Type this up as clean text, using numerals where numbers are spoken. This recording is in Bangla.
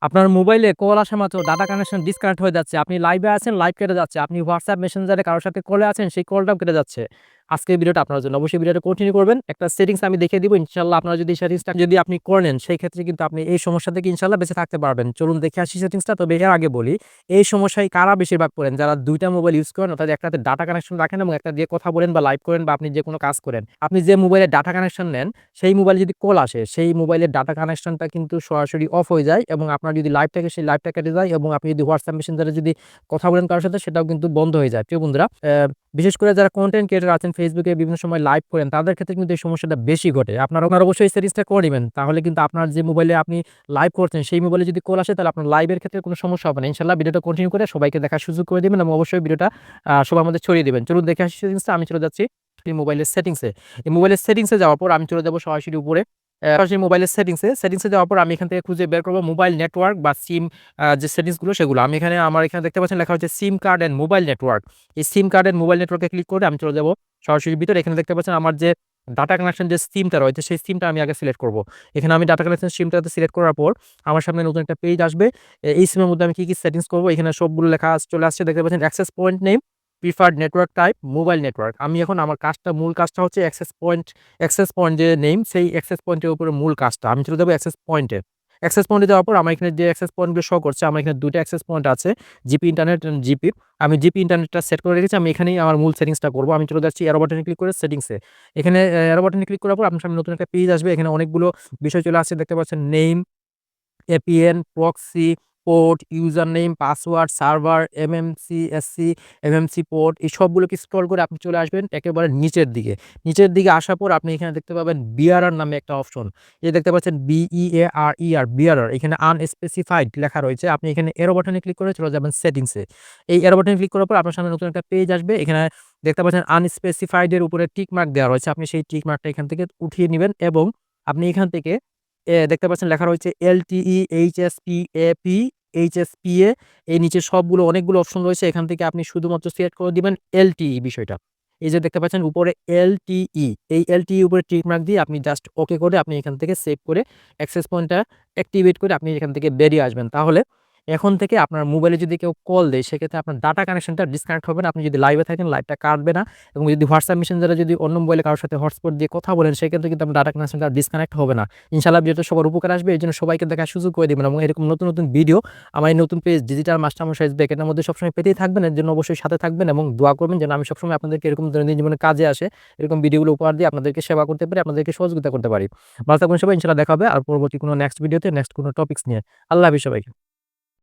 আপনার মোবাইলে কল আসা মাত্র ডাটা কানেকশন ডিসকানেক্ট হয়ে যাচ্ছে। আপনি লাইভে আছেন, লাইভ কেটে যাচ্ছে। আপনি WhatsApp মেসেঞ্জারে কারো সাথে কলে আছেন, সেই কলটাও কেটে যাচ্ছে। আজকের ভিডিওটা আপনার জন্য। অবশ্যই ভিডিওটা কন্টিনিউ করবেন। একটা সেটিংস আমি দেখিয়ে দিব। ইনশাআল্লাহ আপনারা যদি সেটিংসটা যদি আপনি করে নেন, সেই ক্ষেত্রে কিন্তু আপনি এই সমস্যা থেকে ইনশাআল্লাহ বেঁচে থাকতে পারবেন। চলুন দেখে আসি সেটিংসটা। তবে এর আগে বলি, এই সমস্যায় কারা বেশিরভাগ পড়েন? যারা ২ টা মোবাইল ইউজ করেন, অর্থাৎ একটাতে ডাটা কানেকশন রাখেন এবং একটা দিয়ে কথা বলেন বা লাইভ করেন বা আপনি যেকোনো কাজ করেন। আপনি যে মোবাইলে ডাটা কানেকশন নেন, সেই মোবাইলে যদি কল আসে, সেই মোবাইলের ডাটা কানেকশনটা কিন্তু সরাসরি অফ হয়ে যায় এবং আপনার যদি লাইভ থাকে, সেই লাইভটা কেটে যায় এবং আপনি যদি WhatsApp মেসেঞ্জারে যদি কথা বলেন কারো সাথে, সেটাও কিন্তু বন্ধ হয়ে যায়। প্রিয় বন্ধুরা, বিশেষ করে যারা কনটেন্ট ক্রিয়েটর আছেন, ফেসবুকে বিভিন্ন সময় লাইভ করেন, তাদের ক্ষেত্রে কিন্তু এই সমস্যাটা বেশি ঘটে। আপনারা অবশ্যই এই সেটিংসটা করে নিবেন। তাহলে কিন্তু আপনার যে মোবাইলে আপনি লাইভ করছেন, সেই মোবাইলে যদি কল আসে, তাহলে আপনার লাইভের ক্ষেত্রে কোনো সমস্যা হবে না। ইনশাআল্লাহ ভিডিওটা কন্টিনিউ করে সবাইকে দেখার সুযোগ করে দিবেন এবং অবশ্যই ভিডিওটা সবার মধ্যে ছড়িয়ে দিবেন। চলুন দেখে আসি সেটিংসটা। আমি চলে যাচ্ছি এই মোবাইলের সেটিংসে। এই মোবাইলের সেটিংসে যাওয়ার পর আমি চলে যাব সরাসরি উপরে। সরাসরি মোবাইলের সেটিংসে যাওয়ার পর আমি এখান থেকে খুঁজে বের করব মোবাইল নেটওয়ার্ক বা সিম, যে সেটিংস গুলো সেগুলো। আমি এখানে আমার এখানে দেখতে পাচ্ছেন লেখা হচ্ছে সিম কার্ড অ্যান্ড মোবাইল নেটওয়ার্ক। এই সিম কার্ড অ্যান্ড মোবাইল নেটওয়ার্কে ক্লিক করে আমি চলে যাব সরাসরি ভিতরে। এখানে দেখতে পাচ্ছেন আমার যে ডাটা কানেকশন যে সিমটা রয়েছে, সেই সিমটা আমি আগে সিলেক্ট করব। এখানে আমি ডাটা কানেকশন সিমটাতে সিলেক্ট করার পর আমার সামনে নতুন একটা পেজ আসবে। এই সিমের মধ্যে আমি কি সেটিংস করব, এখানে সবগুলো লেখা চলে আসছে। দেখতে পাচ্ছেন access point name, preferred network type, mobile network. আমি এখন আমার কাজটা, মূল কাজটা হচ্ছে অ্যাক্সেস পয়েন্ট যে নেম, সেই অ্যাক্সেস পয়েন্টের উপরে মূল কাজটা। আমি চলে যাবো অ্যাক্সেস পয়েন্টে। অ্যাক্সেস পয়েন্টে যাওয়ার পর আমার এখানে যে অ্যাক্সেস পয়েন্টগুলো শো করছে, আমার এখানে ২ টা অ্যাক্সেস পয়েন্ট আছে। GP internet and GP. আমি জিপি ইন্টারনেটটা সেট করে রেখেছি। আমি এখানেই আমার মূল সেটিংসটা করব। আমি চলে যাচ্ছি অ্যারো বাটনে ক্লিক করে সেটিংসে। এখানে অ্যারো বাটনে ক্লিক করার পর আপনার সামনে নতুন একটা পেজ আসবে। এখানে অনেকগুলো বিষয় চলে আসছে। দেখতে পাচ্ছেন name, APN, proxy, port, user name, password, server, MMC MMC port, এই সবগুলোকে স্ক্রল করে আপনি চলে আসবেন একেবারে নিচের দিকে। নিচের দিকে আসার পর আপনি এখানে দেখতে পাবেন বিআরআর নামে একটা অপশন। এই দেখতে পাচ্ছেন বিইএআরইআর, এখানে আনস্পেসিফাইড লেখা রয়েছে। আপনি এখানে এরো বাটনে ক্লিক করে চলে যাবেন সেটিংসে। এই এরো বাটনে ক্লিক করার পর আপনার সামনে নতুন একটা পেজ আসবে। এখানে দেখতে পাচ্ছেন আনস্পেসিফাইড এর উপরে টিক মার্ক দেওয়া রয়েছে। আপনি সেই টিক মার্কটা এখান থেকে উঠিয়ে নিবেন এবং আপনি এখান থেকে দেখতে পাচ্ছেন লেখা রয়েছে এলটিই, এইচএসপি, এইচএসপিএ, এই নিচে সবগুলো অনেকগুলো অপশন রয়েছে। এখান থেকে আপনি শুধুমাত্র সিলেক্ট করে দিবেন এলটিই বিষয়টা। এই যে দেখতে পাচ্ছেন উপরে এলটিই, এই এলটিই উপরে টিক মার্ক দিয়ে আপনি জাস্ট ওকে করে আপনি এখান থেকে সেভ করে অ্যাক্সেস পয়েন্টটা অ্যাক্টিভেট করে আপনি এখান থেকে বেরিয়ে আসবেন। তাহলে এখন থেকে আপনার মোবাইলে যদি কেউ কল দেয়, সেক্ষেত্রে আপনার ডাটা কানেকশনটা ডিসকানেক্ট হবে না। আপনি যদি লাইভে থাকেন, লাইভটা কাটবে না এবং যদি WhatsApp মেসেঞ্জারে যদি অন্য মোবাইলে কারো সাথে হটস্পট দিয়ে কথা বলেন, সেক্ষেত্রে কিন্তু আপনার ডাটা কানেকশনটা ডিসকানেক্ট হবে না। ইনশাআল্লাহ ভিডিওটা সবার উপকার আসবে। এজন্য সবাইকে দেখার সুযোগ করে দিবেন এবং এরকম নতুন, নতুন ভিডিও আমার এই নতুন পেজ ডিজিটাল মাস্টারমশাইস ব্যাক, এটার মধ্যে সবসময় পেতেই থাকবেন। এর জন্য অবশ্যই সাথে থাকবেন এবং দোয়া করবেন যেন আমি সবসময় আপনাদেরকে এরকম দৈনন্দিন জীবনে কাজে আসে, এরকম ভিডিওগুলো উপহার দিয়ে আপনাদেরকে সেবা করতে পারি, আপনাদেরকে সহযোগিতা করতে পারি। ভালো থাকবেন সবাই। ইনশাআল্লাহ দেখা হবে আর পরবর্তী কোনো নেক্সট ভিডিওতে নেক্সট কোনো টপিকস নিয়ে। আল্লাহ হাফেজ সবাইকে।